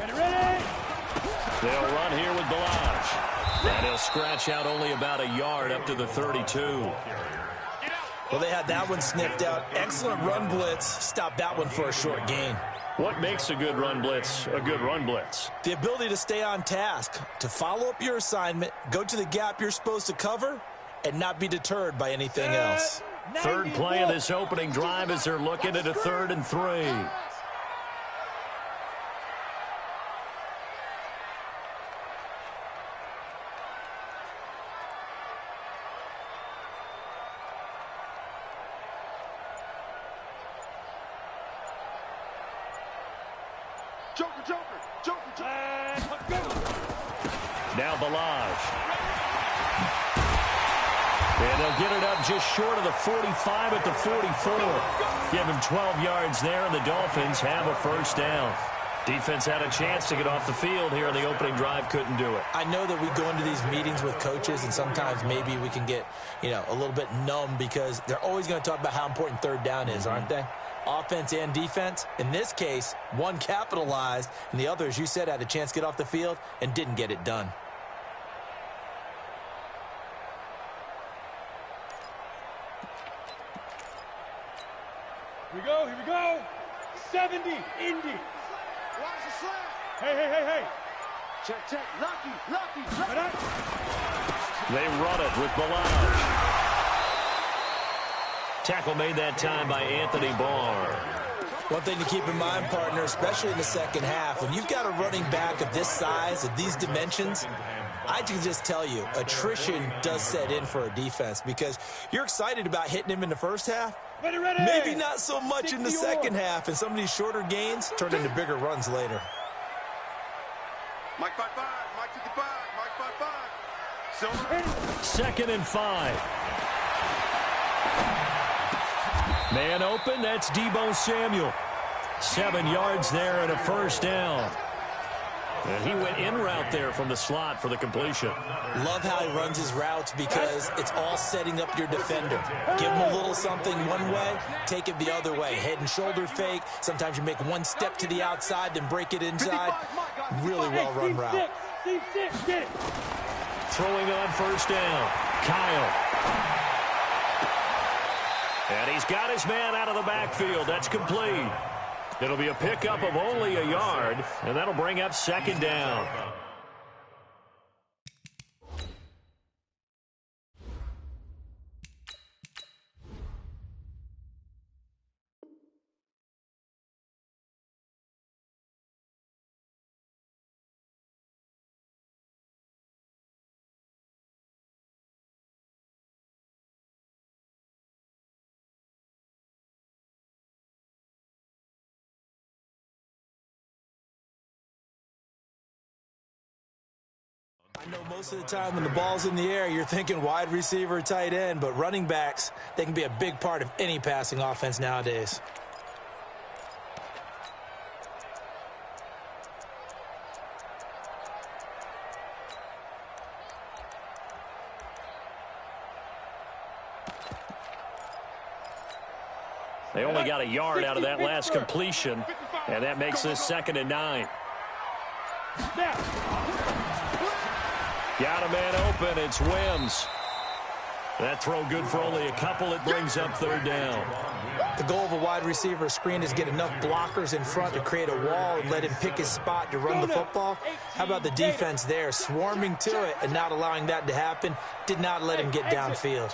They'll run here with Balaj. And he'll scratch out only about a yard up to the 32. Well, they had that one sniffed out. Excellent run blitz. Stopped that one for a short gain. What makes a good run blitz a good run blitz? The ability to stay on task, to follow up your assignment, go to the gap you're supposed to cover, and not be deterred by anything else. Third play of this opening drive as they're looking at a 3rd and 3. Now Balaj. And they'll get it up just short of the 45 at the 44. Give him 12 yards there, and the Dolphins have a first down. Defense had a chance to get off the field here in the opening drive, couldn't do it. I know that we go into these meetings with coaches, and sometimes maybe we can get, a little bit numb because they're always going to talk about how important third down is, aren't they? Offense and defense. In this case, one capitalized, and the other, as you said, had a chance to get off the field and didn't get it done. Here we go. 70, Indy. Watch the slant. Hey. Check. Lucky. They run it with Balaj. Tackle made that time by Anthony Barr. One thing to keep in mind, partner, especially in the second half, when you've got a running back of this size, of these dimensions, I can just tell you, attrition does set in for a defense because you're excited about hitting him in the first half. Ready. Maybe not so much in the second half, and some of these shorter gains turn into bigger runs later. Mike 5-5, Mike 55, Mike 5-5. 2nd and 5. Man open, that's Deebo Samuel. 7 yards there and a first down. And he went in route there from the slot for the completion. Love how he runs his routes because it's all setting up your defender. Give him a little something one way, take it the other way. Head and shoulder fake. Sometimes you make one step to the outside, then break it inside. Really well-run route. Throwing on first down, Kyle. And he's got his man out of the backfield. That's complete. It'll be a pickup of only a yard, and that'll bring up 2nd down. I know most of the time when the ball's in the air, you're thinking wide receiver, tight end, but running backs, they can be a big part of any passing offense nowadays. They only got a yard out of that last completion, and that makes this 2nd and 9. Got a man open. It's Wims. That throw good for only a couple. It brings up 3rd down. The goal of a wide receiver screen is get enough blockers in front to create a wall and let him pick his spot to run the football. How about the defense there, swarming to it and not allowing that to happen? Did not let him get downfield.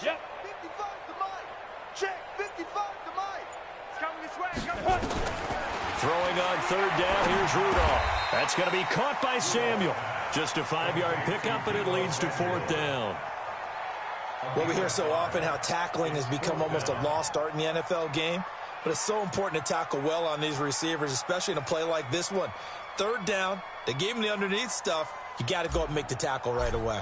Yep. 55 to Mike. Check. 55 to Mike. It's coming this way. Throwing on 3rd down, here's Rudolph. That's going to be caught by Samuel. Just a 5-yard pickup, and it leads to 4th down. Well, we hear so often how tackling has become almost a lost art in the NFL game, but it's so important to tackle well on these receivers, especially in a play like this one. 3rd down, they gave him the underneath stuff. You got to go up and make the tackle right away.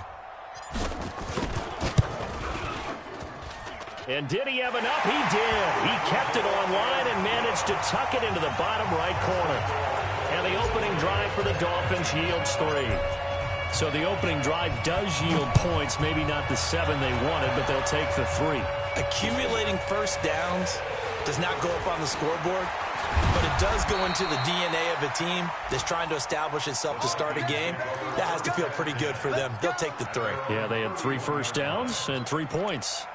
And did he have enough? He did. He kept it online and managed to tuck it into the bottom right corner. And the opening drive for the Dolphins yields 3. So the opening drive does yield points, maybe not the 7 they wanted, but they'll take the 3. Accumulating first downs does not go up on the scoreboard, but it does go into the DNA of a team that's trying to establish itself to start a game. That has to feel pretty good for them. They'll take the 3. Yeah, they had 3 first downs and 3 points.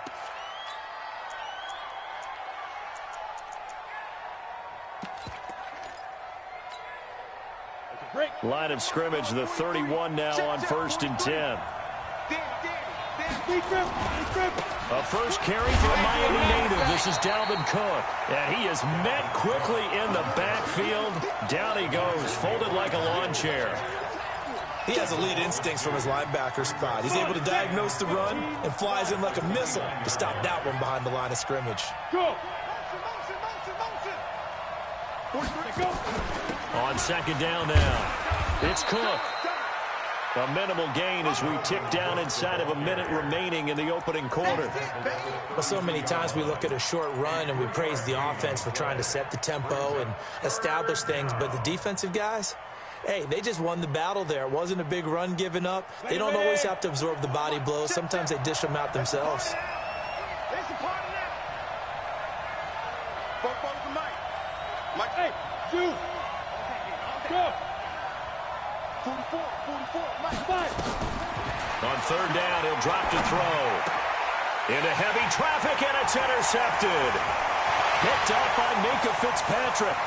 Line of scrimmage, the 31 now on 1st and 10. A first carry for a Miami native. This is Dalvin Cook. And he is met quickly in the backfield. Down he goes, folded like a lawn chair. He has elite instincts from his linebacker spot. He's able to diagnose the run and flies in like a missile to stop that one behind the line of scrimmage. Go. On 2nd down now, it's Cook. A minimal gain as we tick down inside of a minute remaining in the opening quarter. Well, so many times we look at a short run and we praise the offense for trying to set the tempo and establish things, but the defensive guys, hey, they just won the battle there. It wasn't a big run given up. They don't always have to absorb the body blows. Sometimes they dish them out themselves. Hey, two. Go. 44, Mike. 5. On 3rd down, he'll drop to throw. Into heavy traffic, and it's intercepted. Picked up by Minkah Fitzpatrick.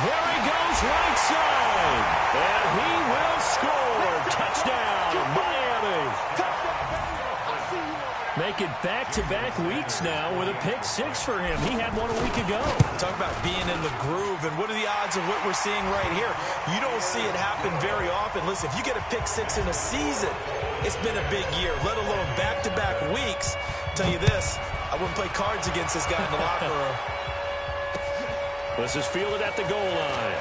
There he goes, right side. And he will score. Touchdown, Miami. Make it back-to-back weeks now with a pick 6 for him. He had one a week ago. Talk about being in the groove, and what are the odds of what we're seeing right here? You don't see it happen very often. Listen, if you get a pick 6 in a season, it's been a big year, let alone back-to-back weeks. I'll tell you this, I wouldn't play cards against this guy in the locker room. This is fielded at the goal line.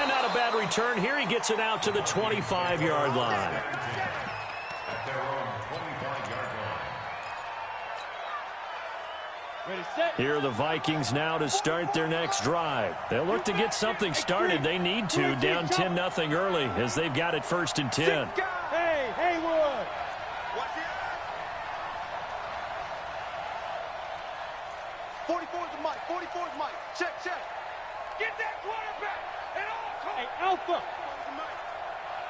And not a bad return here. He gets it out to the 25-yard line. Ready, set. Here are the Vikings now to start their next drive. They'll look to get something started. They need to, down 10-0 early as they've got it 1st and 10. Hey, Haywood. Watch it. 44 is Mike. 44 is Mike. Check. Get that quarterback at all costs. Hey, Alpha.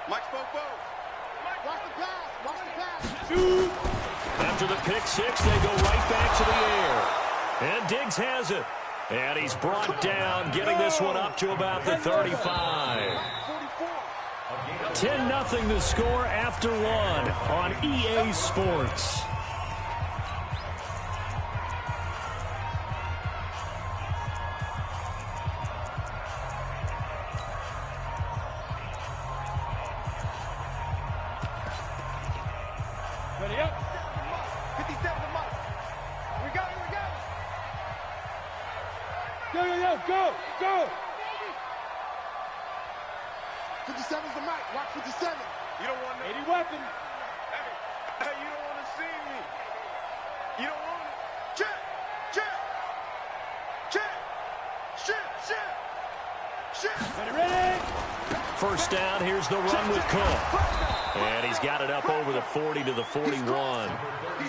Mike spoke both. Watch the pass. Two. After the pick 6, they go right back to the air. And Diggs has it. And he's brought down, getting this one up to about the 35. 10-0 the score after 1 on EA Sports. Ready up. 57 to Mike. We got it. Go. 57 is the Mike. Watch 57. You don't want 80 weapon. Hey, you don't want to see me. You don't want it. Check. Ready. First down, here's the run with Cook. And he's got it up over the 40 to the 41.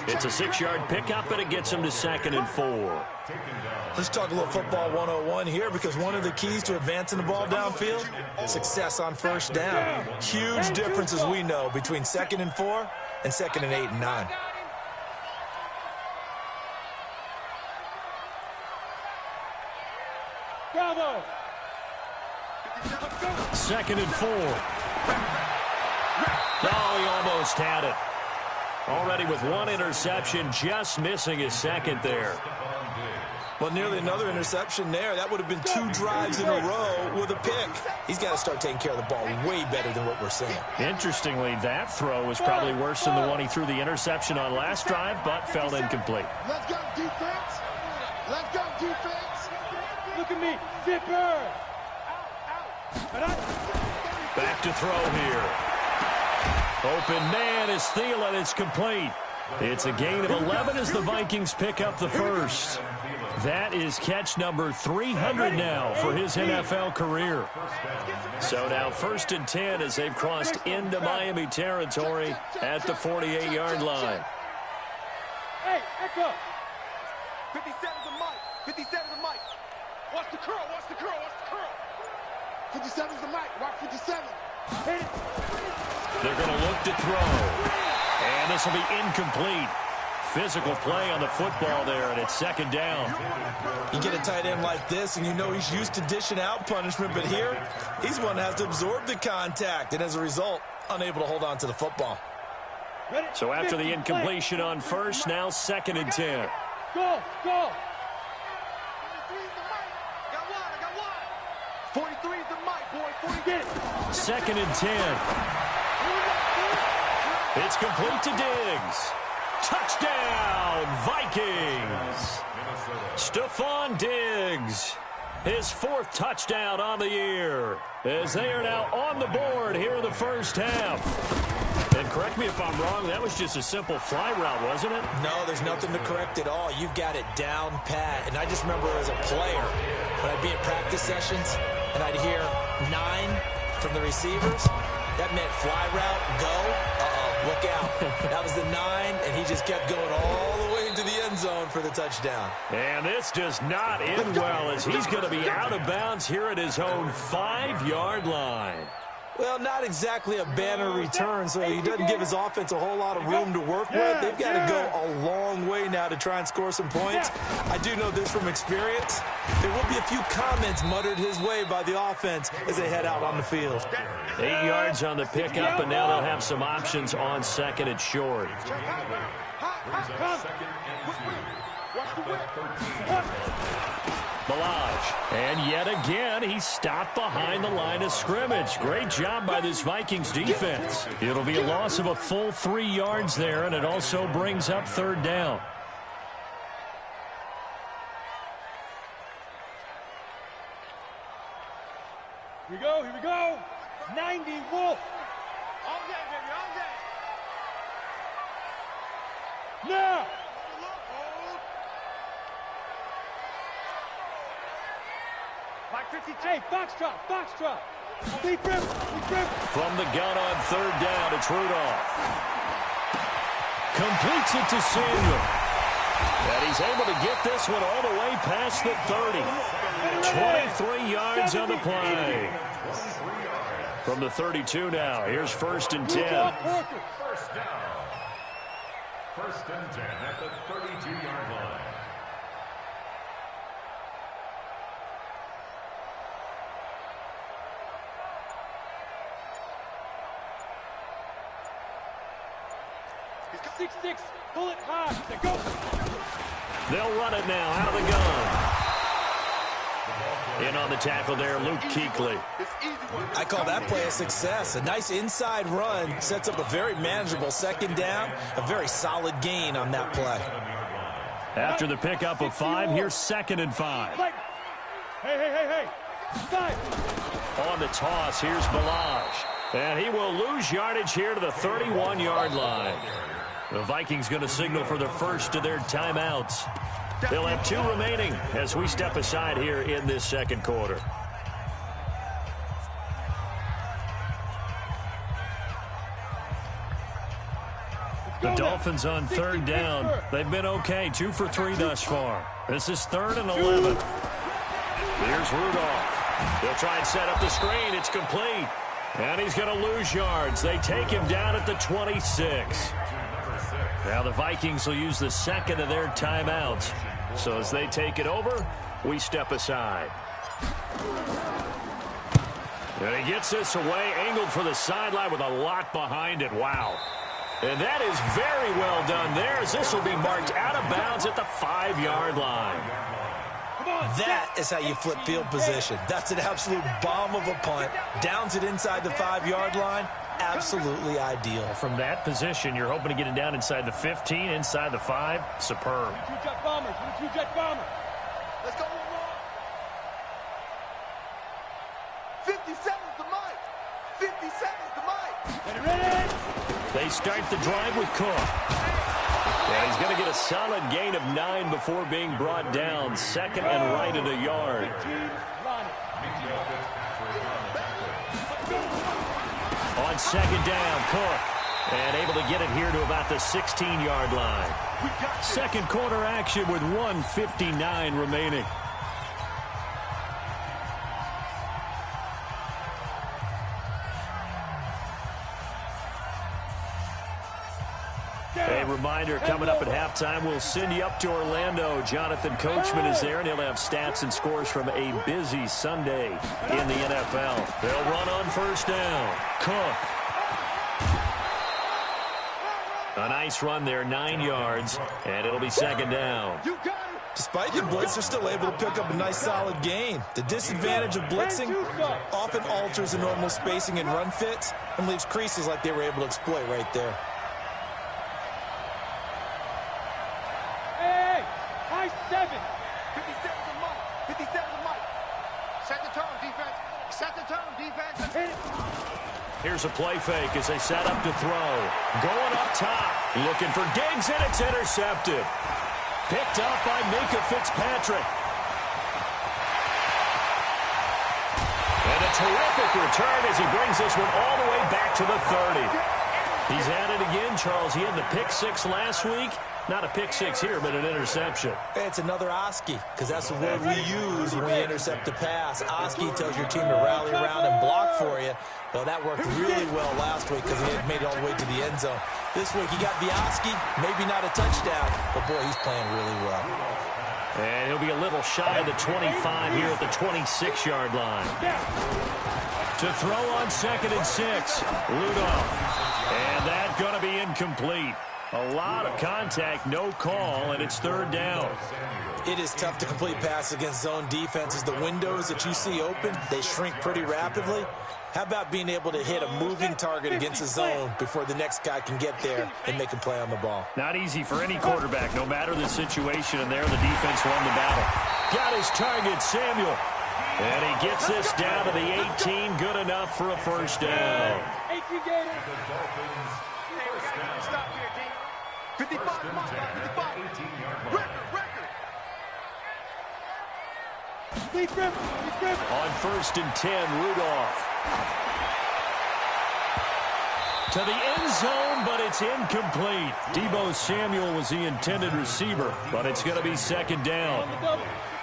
It's a 6-yard pickup, and it gets him to 2nd and 4. Let's talk a little football 101 here, because one of the keys to advancing the ball downfield, success on first down. Huge difference, as we know, between 2nd and 4 and 2nd and 8 and 9. Bravo. 2nd and 4. Oh, he almost had it. Already with 1 interception, just missing his 2nd there. Well, nearly another interception there. That would have been 2 drives in a row with a pick. He's got to start taking care of the ball way better than what we're seeing. Interestingly, that throw was probably worse than the one he threw the interception on last drive, but fell incomplete. Let's go, defense. Look at me. Zipper. Back to throw here. Open man is Thielen. It's complete. It's a gain of 11 as the Vikings pick up the first. That is catch number 300 now for his NFL career. So now 1st and 10 as they've crossed into Miami territory at the 48-yard line. Hey, echo. 57 to Mike. 57 to Mike. Watch the curl. Watch the curl. Watch the curl. 57 to Mike. Watch 57. Hit it. They're going to look to throw. And this will be incomplete. Physical play on the football there, and it's 2nd down. You get a tight end like this, and you know he's used to dishing out punishment, but here, he's one that has to absorb the contact, and as a result, unable to hold on to the football. So after the incompletion on 1st, now 2nd and 10. Go, go. 43 is the Mike, boy. 40. Get it. 2nd and 10. It's complete to Diggs. Touchdown, Vikings. Stephon Diggs, his 4th touchdown on the year, as they are now on the board here in the first half. And correct me if I'm wrong, that was just a simple fly route, wasn't it? No, there's nothing to correct at all. You've got it down pat. And I just remember as a player, when I'd be in practice sessions, and I'd hear 9 from the receivers, that meant fly route, go, look out. That was the 9, and he just kept going all the way into the end zone for the touchdown. And this does not end well, as he's going to be out of bounds here at his own 5-yard line. Well, not exactly a banner return, so he doesn't give his offense a whole lot of room to work with. They've got to go a long way now to try and score some points. I do know this from experience. There will be a few comments muttered his way by the offense as they head out on the field. 8 yards on the pickup, and now they'll have some options on 2nd and short. Balaj, and yet again, he's stopped behind the line of scrimmage. Great job by this Vikings defense. It'll be a loss of a full 3 yards there, and it also brings up 3rd down. Here we go, here we go. 90 Wolf. All day, baby, all day. Now. Mike 52. Hey, Foxtrot, Foxtrot. Deep rim, deep rim. From the gun on 3rd down, it's Rudolph. Completes it to Samuel. And he's able to get this one all the way past the 30. 23 yards on the play. From the 32 now, here's 1st and 10. First down. 1st and 10 at the 32-yard line. He's got 6'6", pull it high. Now go. They'll run it now out of the gun. In on the tackle there, Luke Kuechly. I call that play a success. A nice inside run sets up a very manageable 2nd down, a very solid gain on that play. After the pickup of 5, here's 2nd and 5. Hey, hey, hey, hey. 5. On the toss, here's Balaj. And he will lose yardage here to the 31-yard line. The Vikings going to signal for the first of their timeouts. They'll have 2 remaining as we step aside here in this 2nd quarter. The Dolphins on 3rd down. They've been okay, 2 for 3 thus far. This is 3rd and 11. Here's Rudolph. They'll try and set up the screen. It's complete. And he's going to lose yards. They take him down at the 26. Now the Vikings will use the 2nd of their timeouts. So as they take it over, we step aside. And he gets this away, angled for the sideline with a lot behind it. Wow. And that is very well done there, as this will be marked out of bounds at the 5-yard line. That is how you flip field position. That's an absolute bomb of a punt. Downs it inside the 5-yard line. Absolutely ideal. From that position, you're hoping to get it down inside the 15, inside the 5. Superb. 2-jet bombers, 2-jet bombers. Let's go one more. 57's the Mike. 57's the Mike. Ready, ready. They start the drive with Cook. And he's going to get a solid gain of 9 before being brought down. Second and right at a yard. On second down, Cook. And able to get it here to about the 16-yard line. Second quarter action with 1:59 remaining. A reminder, coming up at halftime, we'll send you up to Orlando. Jonathan Coachman is there, and he'll have stats and scores from a busy Sunday in the NFL. They'll run on first down. Cook. A nice run there, 9 yards, and it'll be second down. Despite the blitz, they're still able to pick up a nice, solid gain. The disadvantage of blitzing often alters the normal spacing and run fits and leaves creases like they were able to exploit right there. Hey, high 7. 57 to Mike. 57 to Mike. Set the tone, defense. Set the tone, defense. Hit it. Here's a play fake as they set up to throw. Going up top. Looking for Diggs, and it's intercepted. Picked up by Minkah Fitzpatrick. And a terrific return as he brings this one all the way back to the 30. He's at it again, Charles. He had the pick 6 last week. Not a pick 6 here, but an interception. It's another Oski, because that's the word we use when we intercept a pass. Oski tells your team to rally around and block for you. Well, that worked really well last week because he had made it all the way to the end zone. This week he got the Oski, maybe not a touchdown, but boy, he's playing really well. And he'll be a little shy of the 25 here at the 26-yard line. To throw on second and 6, Rudolph. And that's going to be incomplete. A lot of contact, no call, and it's third down. It is tough to complete passes against zone defenses. The windows that you see open, they shrink pretty rapidly. How about being able to hit a moving target against a zone before the next guy can get there and make a play on the ball? Not easy for any quarterback, no matter the situation, and there the defense won the battle. Got his target, Samuel. And he gets this down to the 18, good enough for a first down. 55, 55. Record. On first and 10, Rudolph. To the end zone, but it's incomplete. Deebo Samuel was the intended receiver, but it's going to be second down.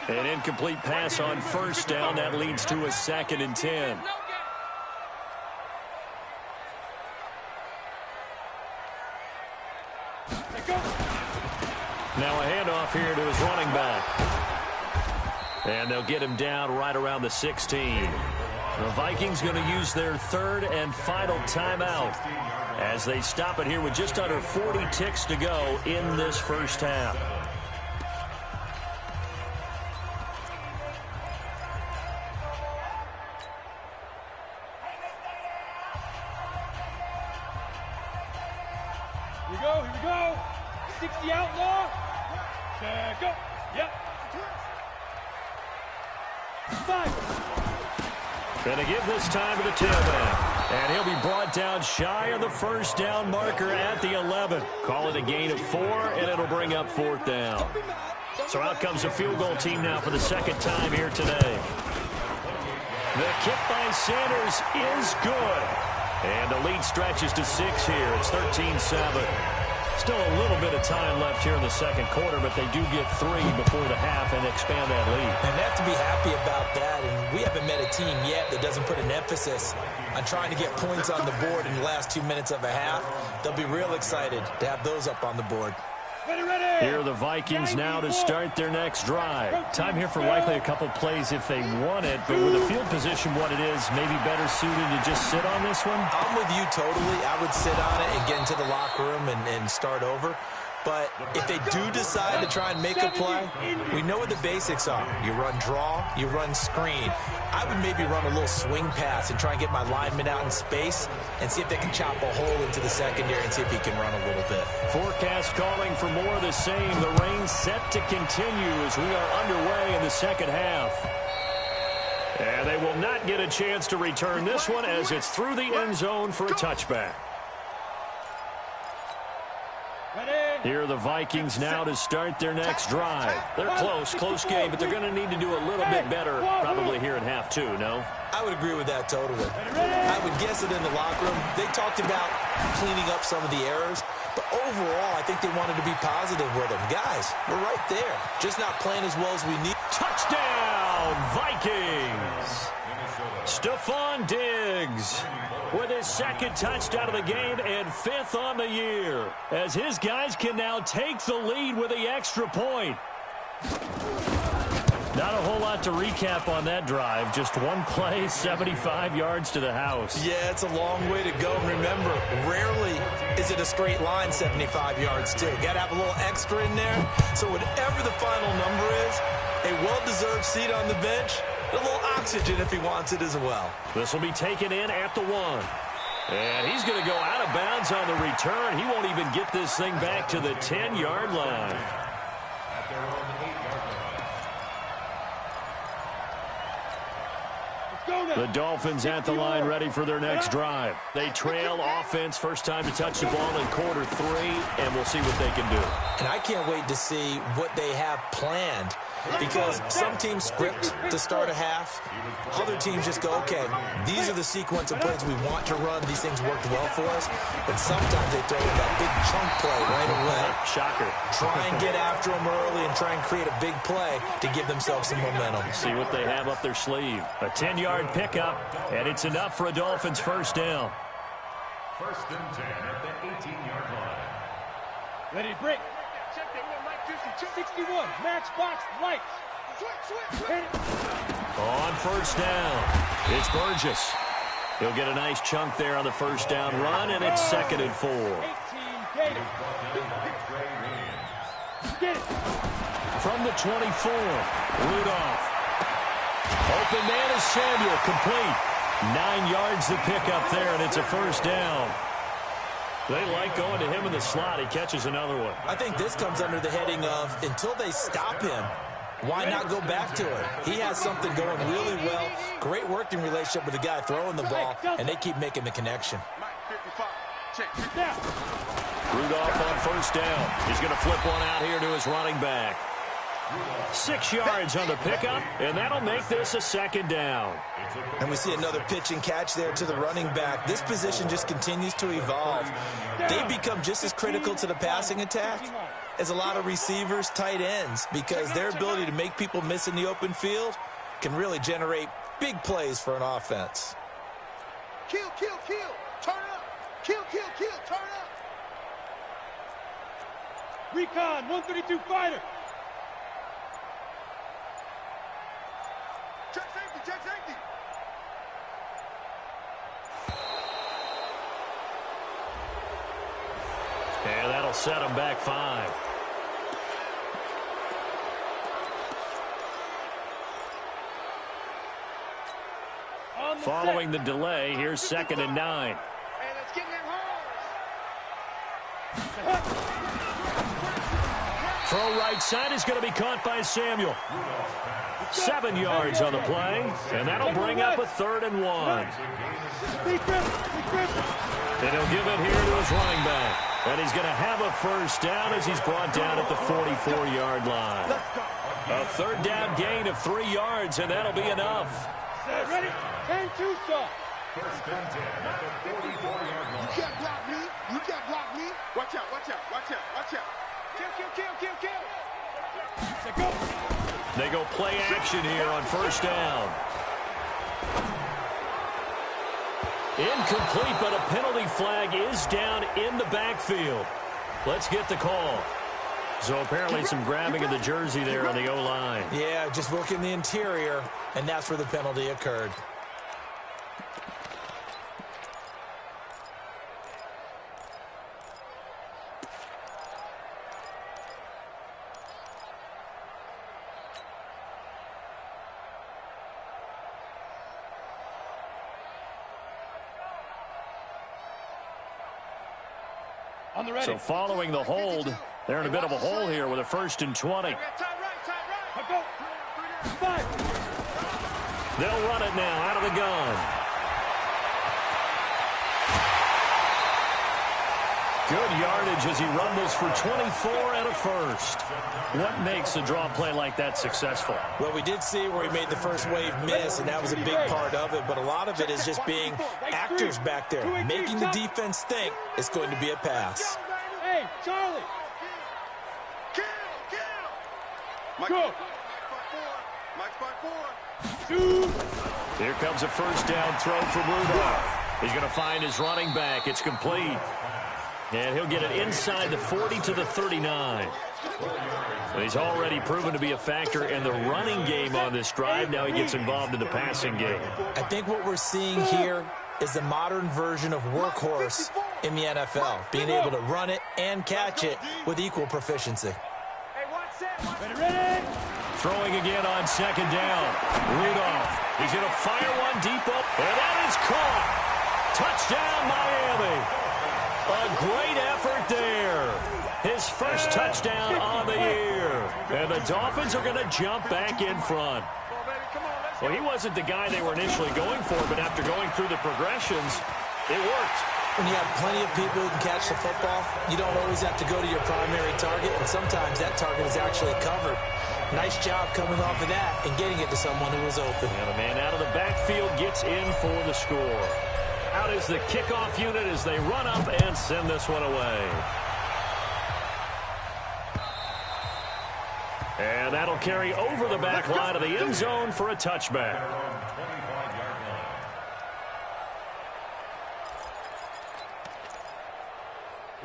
An incomplete pass on first down. That leads to a second and 10. Now a handoff here to his running back. And they'll get him down right around the 16. The Vikings going to use their third and final timeout as they stop it here with just under 40 ticks to go in this first half. Here we go. 60 outlaw. Check up. Yep. 5. Going to give this time to the tailback. And he'll be brought down shy of the first down marker at the 11. Call it a gain of 4, and it'll bring up fourth down. So out comes a field goal team now for the second time here today. The kick by Sanders is good. And the lead stretches to 6 here. It's 13-7. Still a little bit of time left here in the second quarter, but they do get 3 before the half and expand that lead. And they have to be happy about that, and we haven't met a team yet that doesn't put an emphasis on trying to get points on the board in the last 2 minutes of a half. They'll be real excited to have those up on the board. Here are the Vikings now to start their next drive. Time here for likely a couple plays if they want it, but with the field position what it is, maybe better suited to just sit on this one? I'm with you totally. I would sit on it and get into the locker room and start over. But if they do decide to try and make a play, we know what the basics are. You run draw, you run screen. I would maybe run a little swing pass and try and get my lineman out in space and see if they can chop a hole into the secondary and see if he can run a little bit. Forecast calling for more of the same. The rain set to continue as we are underway in the second half. And they will not get a chance to return this one as it's through the end zone for a touchback. Here are the Vikings now to start their next drive. They're close game, but they're going to need to do a little bit better probably here in half two, no? I would agree with that totally. I would guess that in the locker room, they talked about cleaning up some of the errors, but overall, I think they wanted to be positive with them. Guys, we're right there, just not playing as well as we need. Touchdown, Vikings! Stephon Diggs with his second touchdown of the game and fifth on the year, as his guys can now take the lead with the extra point. Not a whole lot to recap on that drive. Just one play, 75 yards to the house. Yeah, it's a long way to go. Remember, rarely is it a straight line 75 yards, too. Got to have a little extra in there. So whatever the final number is, a well-deserved seat on the bench, a little oxygen if he wants it as well. This will be taken in at the 1. And he's going to go out of bounds on the return. He won't even get this thing back to the 10-yard line. At their own 8-yard line. The Dolphins at the line ready for their next drive. They trail offense, first time to touch the ball in quarter 3, and we'll see what they can do. And I can't wait to see what they have planned, because some teams script to start a half. Other teams just go, okay, these are the sequence of plays we want to run. These things worked well for us. And sometimes they throw in that big chunk play right away. Shocker. Try and get after them early and try and create a big play to give themselves some momentum. See what they have up their sleeve. A 10-yard pickup, and it's enough for a Dolphins first down. First and 10 at the 18-yard line. Ready to break. 61, matchbox lights. On first down, it's Burgess. He'll get a nice chunk there on the first down run, and it's 2nd and 4. 18 Gator. Get it. From the 24, Rudolph. Open man is Samuel, complete. 9 yards to pick up there, and it's a first down. They like going to him in the slot. He catches another one. I think this comes under the heading of, until they stop him, why not go back to it? He has something going really well. Great working relationship with the guy throwing the ball, and they keep making the connection. Rudolph on first down. He's going to flip one out here to his running back. 6 yards on the pickup, and that'll make this a 2nd down. And we see another pitch and catch there to the running back. This position just continues to evolve. They become just as critical to the passing attack as a lot of receivers, tight ends, because their ability to make people miss in the open field can really generate big plays for an offense. Kill, kill, kill. Turn up. Kill, kill, kill. Turn up. Recon, 132 fighter. Check safety, check safety. And that'll set him back 5. Following the delay, here's 2nd and 9. Hey, let's get in that hole. Throw right side is going to be caught by Samuel. 7 yards on the play, and that'll bring up a 3rd and 1. And he'll give it here to his running back. And he's going to have a first down as he's brought down at the 44-yard line. A 3rd down gain of 3 yards, and that'll be enough. Ready? 10-2 stop. First and 10 at the 44-yard line. You can't block me. You can't block me. Watch out, watch out, watch out, watch out. Kill, kill, kill, kill, kill. Go. They go play action here on first down. Incomplete, but a penalty flag is down in the backfield. Let's get the call. So apparently some grabbing of the jersey there on the O-line. Yeah, just working the interior, and that's where the penalty occurred. On the ready. So following the hold, they're in a bit of a hole here with a 1st and 20. Go. 5. They'll run it now out of the gun. Good yardage as he rumbles for 24 and a first. What makes a draw play like that successful? Well, we did see where he made the first wave miss, and that was a big part of it. But a lot of it is just being actors back there, making the defense think it's going to be a pass. Hey, Charlie. Mike, Go. Mike's by four. Two. Here comes a first down throw from Rudolph. He's going to find his running back. It's complete. And he'll get it inside the 40 to the 39. He's already proven to be a factor in the running game on this drive. Now he gets involved in the passing game. I think what we're seeing here is the modern version of workhorse in the NFL, being able to run it and catch it with equal proficiency. Hey, watch that. Ready? Throwing again on second down. Rudolph. He's going to fire one deep up. And that is caught. Touchdown, Miami. A great effort there. His first touchdown on the year. And the Dolphins are going to jump back in front. Well, he wasn't the guy they were initially going for, but after going through the progressions, it worked. When you have plenty of people who can catch the football, you don't always have to go to your primary target, and sometimes that target is actually covered. Nice job coming off of that and getting it to someone who was open. And the man out of the backfield gets in for the score. Out is the kickoff unit as they run up and send this one away. And that'll carry over the back line of the end zone for a touchback.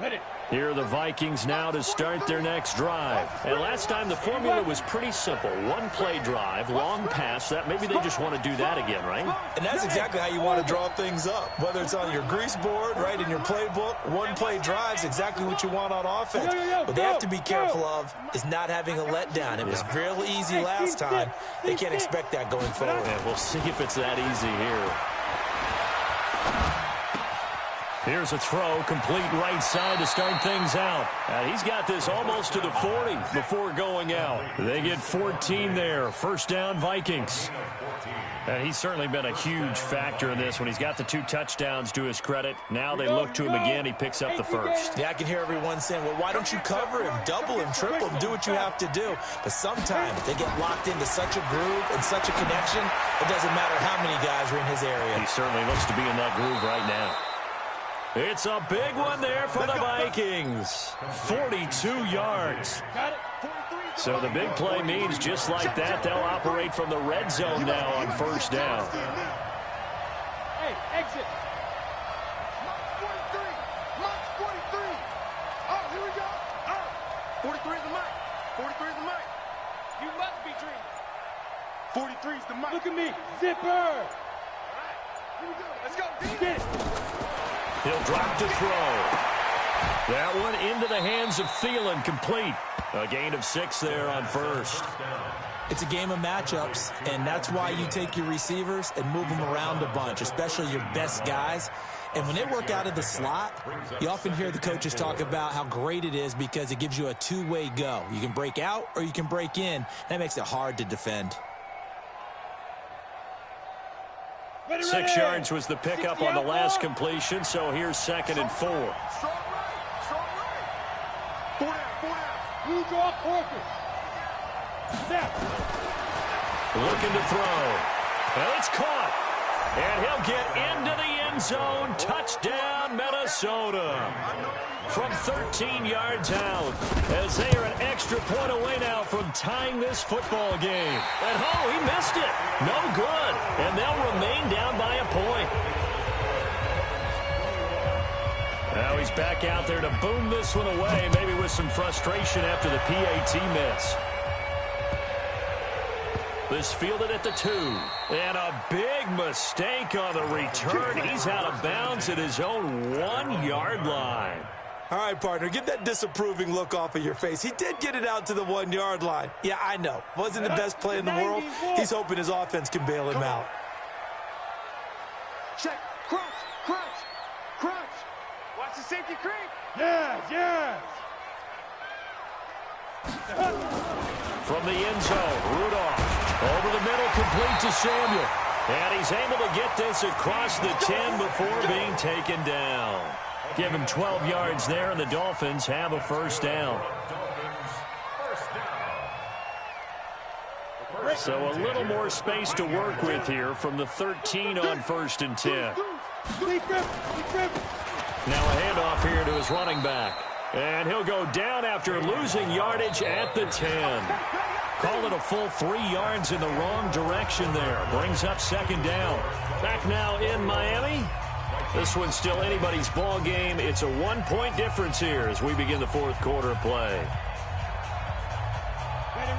Ready. Here are the Vikings now to start their next drive. And last time the formula was pretty simple. One-play drive, long pass. That maybe they just want to do that again, right? And that's exactly how you want to draw things up. Whether it's on your grease board, right, in your playbook, one-play drive's exactly what you want on offense. What they have to be careful of is not having a letdown. It was real easy last time. They can't expect that going forward. Yeah, we'll see if it's that easy here. Here's a throw, complete right side to start things out. He's got this almost to the 40 before going out. They get 14 there. First down, Vikings. He's certainly been a huge factor in this when he's got the 2 touchdowns to his credit. Now they look to him again. He picks up the first. Yeah, I can hear everyone saying, well, why don't you cover him, double him, triple him, do what you have to do. But sometimes they get locked into such a groove and such a connection, it doesn't matter how many guys are in his area. He certainly looks to be in that groove right now. It's a big one there for the Vikings. 42 yards. So the big play means just like that, they'll operate from the red zone now on first down. Hey, exit. Mike's 43. Oh, here we go. Oh, 43 is the mic. 43 is the mic. You must be dreaming. 43 is the mic. Look at me. Zipper. Here we go. Let's go. Get it. He'll drop to throw. That one into the hands of Thielen, complete. A gain of 6 there on first. It's a game of matchups, and that's why you take your receivers and move them around a bunch, especially your best guys. And when they work out of the slot, you often hear the coaches talk about how great it is because it gives you a two-way go. You can break out or you can break in. That makes it hard to defend. 6 yards was the pickup on the last completion, so here's 2nd and 4. Strong right. Strong right. 4 down. 4 down. You draw focus. Snap. Looking to throw. And it's caught. And he'll get into the end zone. Touchdown, Minnesota. From 13 yards out, as they are an extra point away now from tying this football game. And oh, he missed it. No good. And they'll remain down by a point. Now he's back out there to boom this one away, maybe with some frustration after the PAT miss. This fielded at the 2. And a big mistake on the return. He's out of bounds at his own 1-yard line. All right, partner, get that disapproving look off of your face. He did get it out to the 1-yard line. Yeah, I know. Wasn't the best play in the world. He's hoping his offense can bail him out. Check. Crunch. Crunch. Crunch. Watch the safety creep. Yes, yes. From the end zone, Rudolph. Over the middle, complete to Samuel. And he's able to get this across the 10 before being taken down. Give him 12 yards there, and the Dolphins have a first down. So a little more space to work with here from the 13 on 1st and 10. Now a handoff here to his running back. And he'll go down after losing yardage at the 10. Call it a full 3 yards in the wrong direction there. Brings up 2nd down. Back now in Miami. This one's still anybody's ball game. It's a 1-point difference here as we begin the 4th quarter of play. Ready.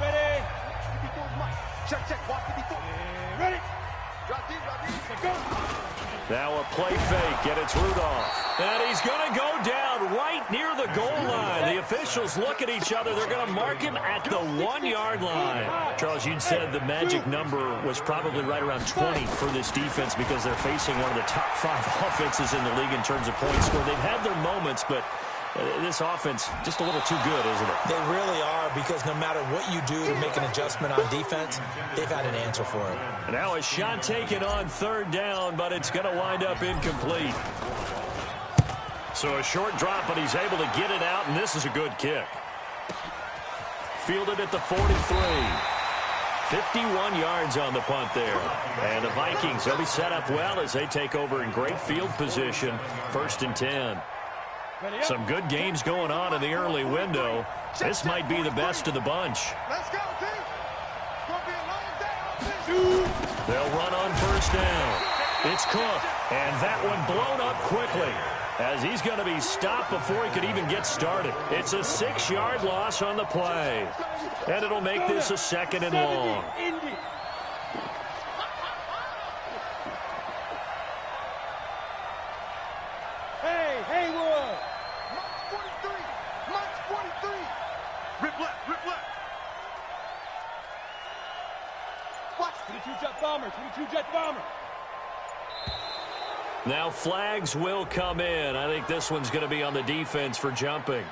Check, watch 54. Ready. Drop deep, Go. Now a play fake, and it's Rudolph. And he's going to go down right near the goal line. The officials look at each other. They're going to mark him at the 1-yard line. Charles, you'd said the magic number was probably right around 20 for this defense because they're facing one of the top 5 offenses in the league in terms of points scored. They've had their moments, but this offense just a little too good, isn't it? They really are, because no matter what you do to make an adjustment on defense, they've had an answer for it. Now a shot taken on 3rd down, but it's going to wind up incomplete. So a short drop, but he's able to get it out, and this is a good kick. Fielded at the 43. 51 yards on the punt there. And the Vikings will be set up well as they take over in great field position. 1st and 10. Some good games going on in the early window. This might be the best of the bunch. Let's go, team. It's going to be a long day. They'll run on 1st down. It's Cook, and that one blown up quickly as he's going to be stopped before he could even get started. It's a 6-yard loss on the play, and it'll make this a 2nd and long. Rip left. Watch. 22 jet bomber. Now flags will come in. I think this one's going to be on the defense for jumping.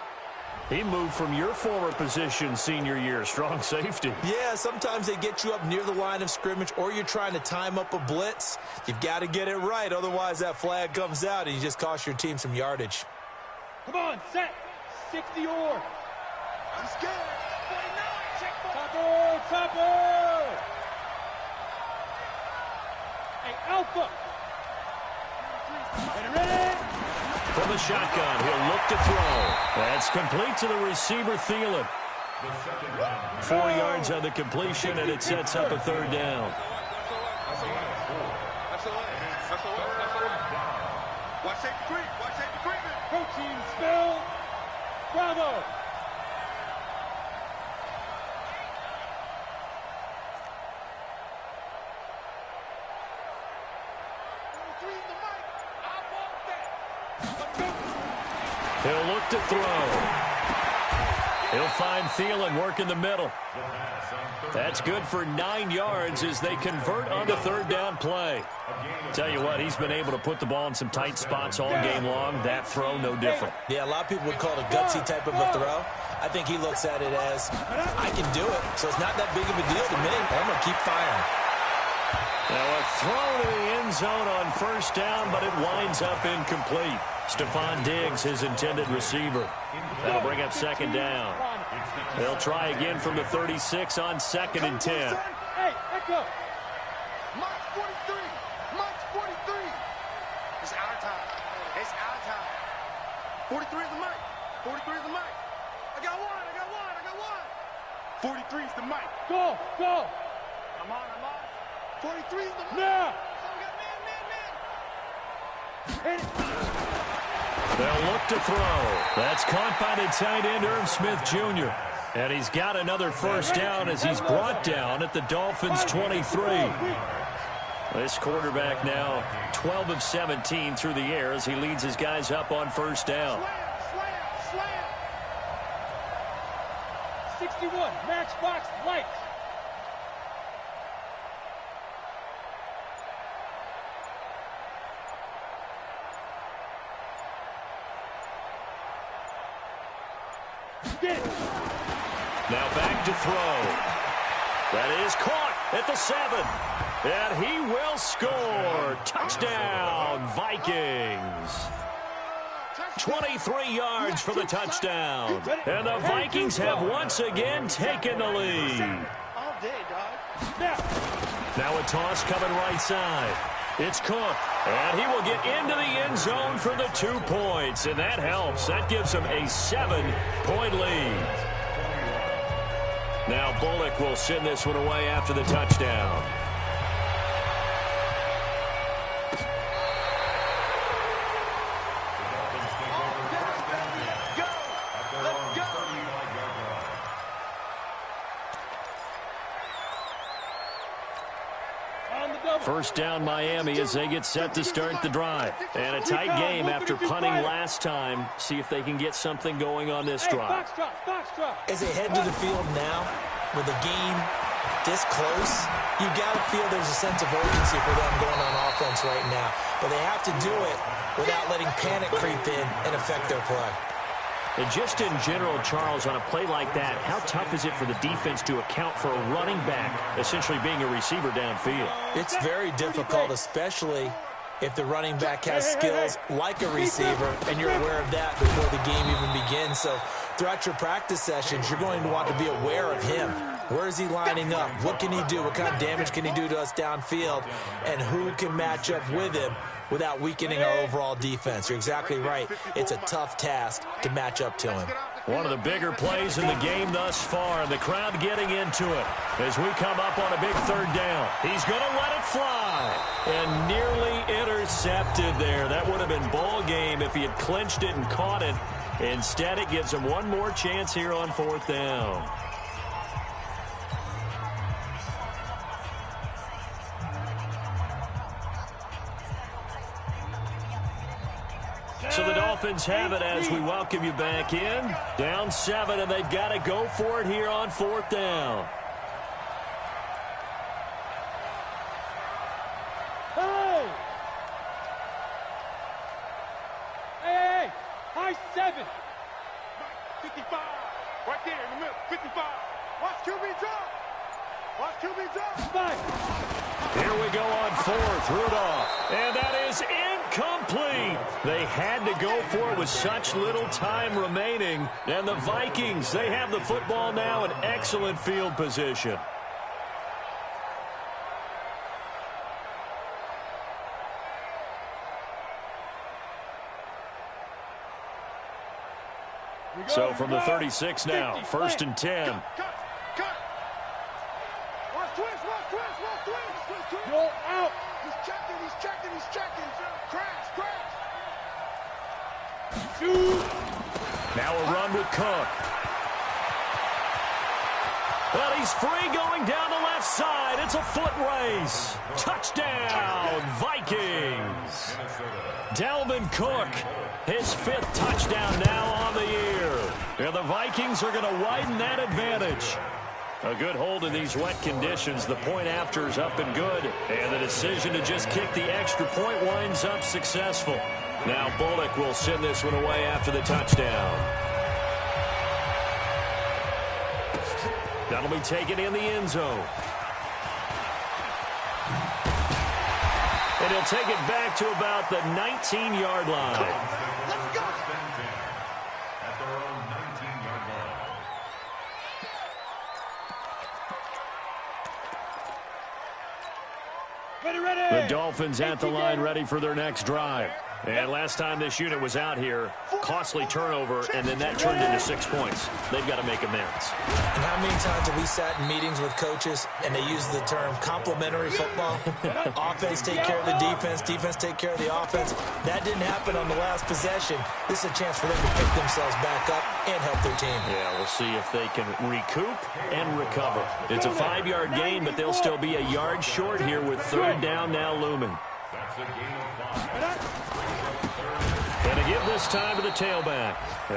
He moved from your former position senior year, strong safety. Yeah, sometimes they get you up near the line of scrimmage, or you're trying to time up a blitz. You've got to get it right, otherwise that flag comes out and you just cost your team some yardage. Come on, set. 60 or. I'm scared. 49, check Topper. Hey, Alpha. Ready. From the shotgun, he'll look to throw. That's complete to the receiver, Thielen. 4 yards on the completion, and it sets up a 3rd down. Watch safety creep. Protein spell. Bravo. He'll look to throw. He'll find Thielen working the middle. That's good for 9 yards as they convert on the 3rd down play. Tell you what, he's been able to put the ball in some tight spots all game long. That throw, no different. Yeah, a lot of people would call it a gutsy type of a throw. I think he looks at it as, I can do it, so it's not that big of a deal to me. I'm going to keep firing. Now a throw to the end zone on 1st down, but it winds up incomplete. Stephon Diggs, his intended receiver. That'll bring up 2nd down. They'll try again from the 36 on 2nd and 10. Hey, let's go. March 43. It's our time. 43 is the mic. I got one. 43 is the mic. Go. I'm on. 43 is the mic. Now. So we got man. Hit it. They'll look to throw. That's caught by the tight end, Irv Smith Jr. And he's got another 1st down as he's brought down at the Dolphins' 23. This quarterback now 12 of 17 through the air as he leads his guys up on 1st down. Slam. 61, Matchbox Lights. Get it. Now back to throw. That is caught at the 7. And he will score. Touchdown, Vikings. 23 yards for the touchdown. And the Vikings have once again taken the lead. All day, dog. Now a toss coming right side. It's Cook, and he will get into the end zone for the 2 points, and that helps. That gives him a 7-point lead. Now Bullock will send this one away after the touchdown. First down Miami as they get set to start the drive. And a tight game after punting last time. See if they can get something going on this drive. As they head to the field now, with the game this close, you got to feel there's a sense of urgency for them going on offense right now. But they have to do it without letting panic creep in and affect their play. And just in general, Charles, on a play like that, how tough is it for the defense to account for a running back essentially being a receiver downfield? It's very difficult, especially if the running back has skills like a receiver, and you're aware of that before the game even begins. So throughout your practice sessions, you're going to want to be aware of him. Where is he lining up? What can he do? What kind of damage can he do to us downfield? And who can match up with him without weakening our overall defense? You're exactly right. It's a tough task to match up to him. One of the bigger plays in the game thus far, and the crowd getting into it as we come up on a big third down. He's going to let it fly, and nearly intercepted there. That would have been ball game if he had clinched it and caught it. Instead, it gives him one more chance here on fourth down. So the Dolphins have it as we welcome you back in. Down 7, and they've got to go for it here on fourth down. Hey, high 7. 55. Right there in the middle. 55. Watch QB drop. Watch QB drop. 5. Here we go on fourth. Rudolph. And that is incomplete. They had to go for it with such little time remaining. And the Vikings, they have the football now in excellent field position. So from the 36 now, first and 10. Cut. Watch twist. Go out. He's checking. Crash. Now a run with Cook. Well, he's free going down the left side. It's a foot race. Touchdown, Vikings. Dalvin Cook, his 5th touchdown now on the year. And the Vikings are going to widen that advantage. A good hold in these wet conditions. The point after is up and good. And the decision to just kick the extra point winds up successful. Now Bullock will send this one away after the touchdown. That'll be taken in the end zone. And he'll take it back to about the 19-yard line. Let's go. At their own 19-yard line. Ready. The Dolphins at the line ready for their next drive. And last time this unit was out here, costly turnover, and then that turned into 6 points. They've got to make amends. And how many times have we sat in meetings with coaches and they use the term complementary football? Offense take care of the defense, defense take care of the offense. That didn't happen on the last possession. This is a chance for them to pick themselves back up and help their team. Yeah, we'll see if they can recoup and recover. It's a 5-yard gain, but they'll still be a yard short here with third down now looming. That's a gain of 5. And to give this time to the tailback.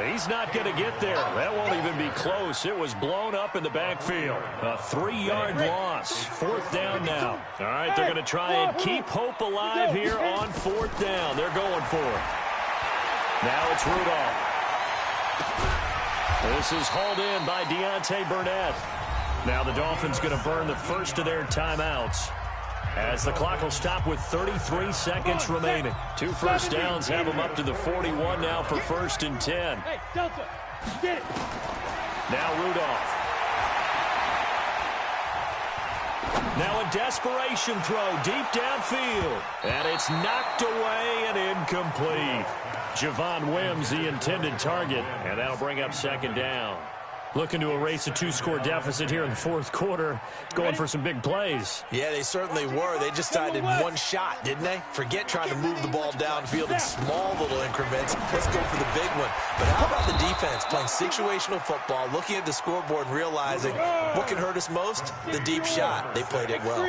He's not going to get there. That won't even be close. It was blown up in the backfield. A 3-yard loss. Fourth down now. All right, they're going to try and keep hope alive here on fourth down. They're going for it. Now it's Rudolph. This is hauled in by Deontay Burnett. Now the Dolphins going to burn the first of their timeouts. As the clock will stop with 33 seconds remaining. 2 first downs have them up to the 41 now for 1st and 10. Hey, Delta, get it. Now Rudolph. Now a desperation throw deep downfield. And it's knocked away and incomplete. Javon Wims, the intended target. And that'll bring up 2nd down. Looking to erase a 2-score deficit here in the 4th quarter. Going for some big plays. Yeah, they certainly were. They just decided one shot, didn't they? Forget trying to move the ball downfield in small little increments. Let's go for the big one. But how about the defense playing situational football, looking at the scoreboard and realizing what can hurt us most? The deep shot. They played it well.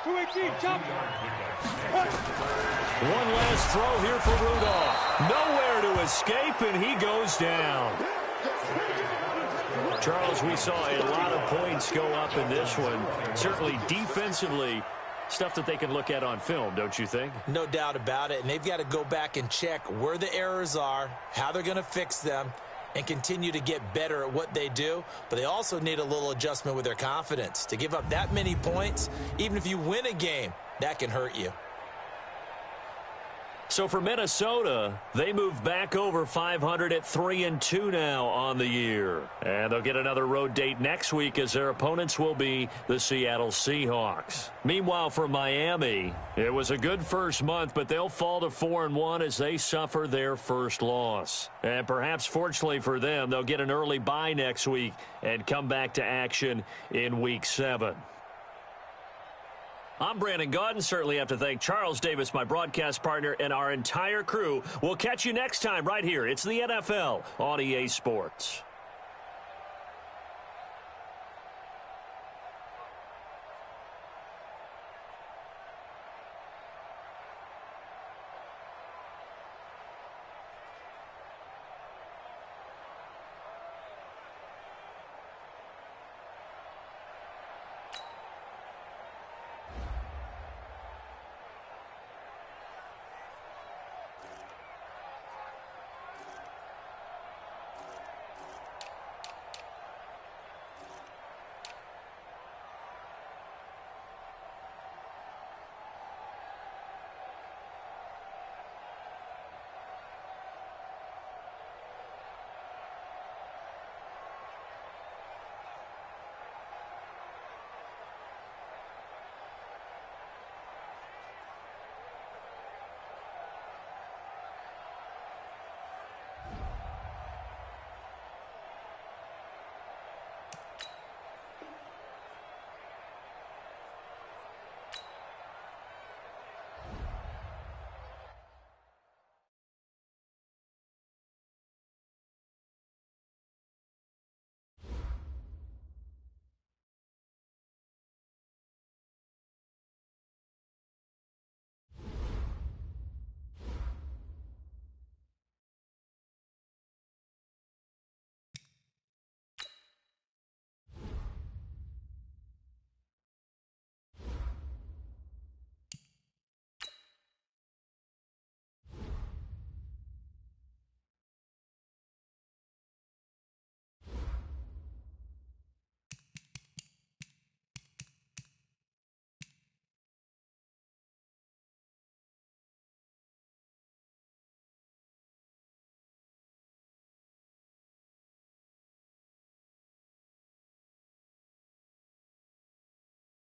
218, chop. One last throw here for Rudolph. Nowhere to escape, and he goes down. Charles, we saw a lot of points go up in this one. Certainly defensively, stuff that they can look at on film, don't you think? No doubt about it, and they've got to go back and check where the errors are, how they're going to fix them, and continue to get better at what they do. But they also need a little adjustment with their confidence. To give up that many points, even if you win a game, that can hurt you. So for Minnesota, they move back over 500 at 3-2 now on the year. And they'll get another road date next week as their opponents will be the Seattle Seahawks. Meanwhile, for Miami, it was a good first month, but they'll fall to 4-1 as they suffer their first loss. And perhaps fortunately for them, they'll get an early bye next week and come back to action in Week 7. I'm Brandon Gaudin. Certainly have to thank Charles Davis, my broadcast partner, and our entire crew. We'll catch you next time right here. It's the NFL on EA Sports.